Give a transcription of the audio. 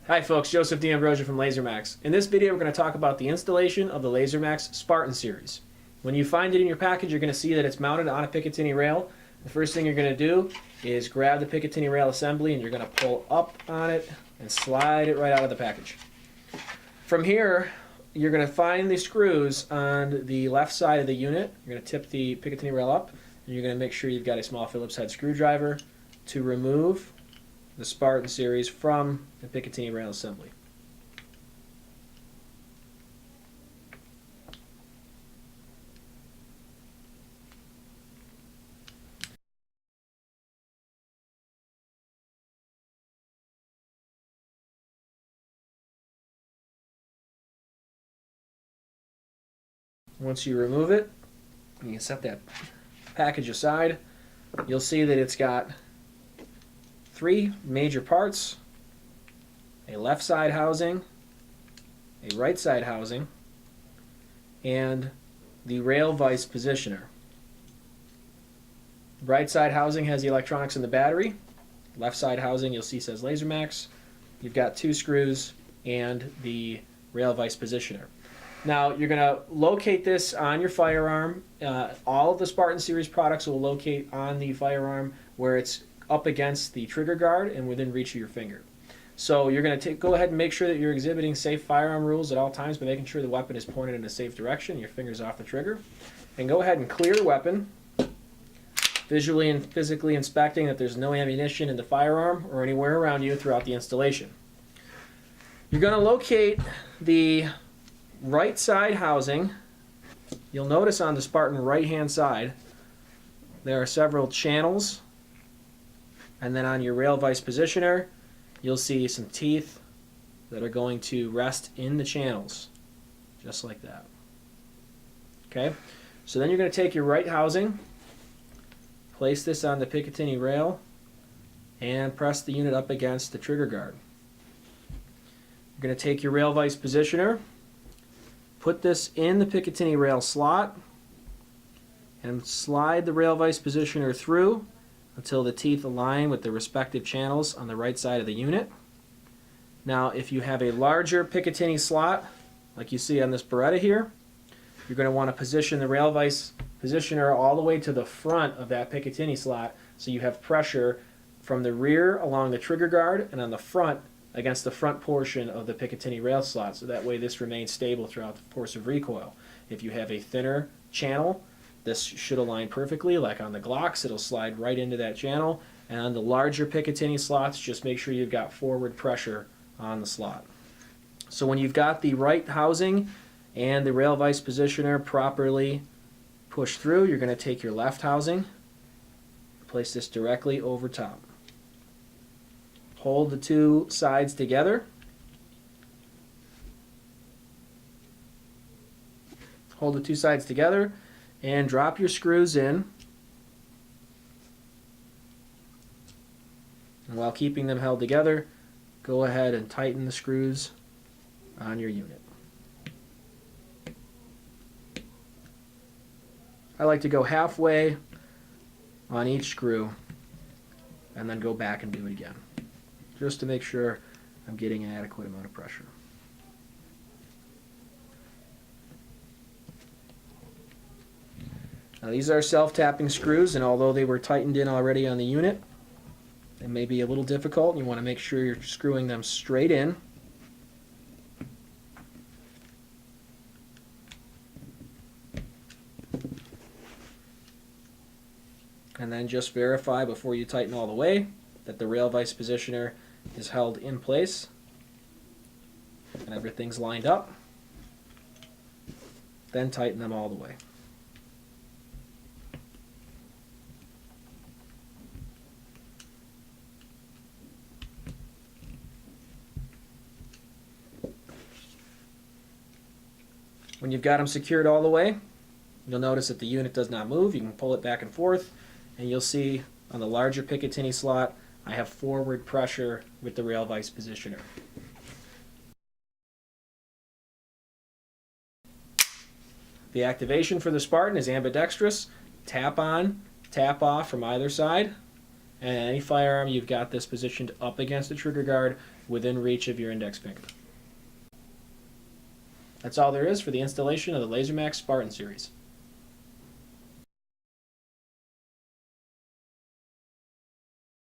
Hi folks, Joseph D'Ambrosio from LaserMax. In this video we're going to talk about the installation of the LaserMax Spartan series. When you find it in your package you're going to see that it's mounted on a Picatinny rail. The first thing you're going to do is grab the Picatinny rail assembly and you're going to pull up on it and slide it right out of the package. From here you're going to find the screws on the left side of the unit. You're going to tip the Picatinny rail up and you're going to make sure you've got a small Phillips head screwdriver to remove the Spartan series from the Picatinny rail assembly. Once you remove it, you can set that package aside. You'll see that it's got three major parts: a left side housing, a right side housing, and the rail vise positioner. Right side housing has the electronics and the battery. Left side housing you'll see says LaserMax. You've got two screws and the rail vise positioner. Now you're going to locate this on your firearm. All of the Spartan series products will locate on the firearm where it's up against the trigger guard and within reach of your finger. So you're going to go ahead and make sure that you're exhibiting safe firearm rules at all times by making sure the weapon is pointed in a safe direction, your finger's off the trigger. And go ahead and clear the weapon, visually and physically inspecting that there's no ammunition in the firearm or anywhere around you throughout the installation. You're going to locate the right side housing. You'll notice on the Spartan right hand side there are several channels, and then on your rail vise positioner you'll see some teeth that are going to rest in the channels, just like that. Okay, so then you're going to take your right housing, place this on the Picatinny rail, and press the unit up against the trigger guard. You're going to take your rail vise positioner, put this in the Picatinny rail slot, and slide the rail vise positioner through until the teeth align with the respective channels on the right side of the unit. Now if you have a larger Picatinny slot like you see on this Beretta here, you're going to want to position the rail vise positioner all the way to the front of that Picatinny slot so you have pressure from the rear along the trigger guard and on the front against the front portion of the Picatinny rail slot, so that way this remains stable throughout the force of recoil. If you have a thinner channel, this should align perfectly. Like on the Glocks, it'll slide right into that channel, and on the larger Picatinny slots, just make sure you've got forward pressure on the slot. So when you've got the right housing and the rail vise positioner properly pushed through, you're going to take your left housing, place this directly over top. Hold the two sides together. Hold the two sides together and drop your screws in. And while keeping them held together, go ahead and tighten the screws on your unit. I like to go halfway on each screw and then go back and do it again, just to make sure I'm getting an adequate amount of pressure. Now these are self-tapping screws, and although they were tightened in already on the unit, they may be a little difficult. You want to make sure you're screwing them straight in. And then just verify before you tighten all the way that the rail vise positioner is held in place and everything's lined up. Then tighten them all the way. When you've got them secured all the way, you'll notice that the unit does not move. You can pull it back and forth, and you'll see on the larger Picatinny slot I have forward pressure with the rail vise positioner. The activation for the Spartan is ambidextrous. Tap on, tap off from either side. And any firearm, you've got this positioned up against the trigger guard within reach of your index finger. That's all there is for the installation of the LaserMax Spartan series.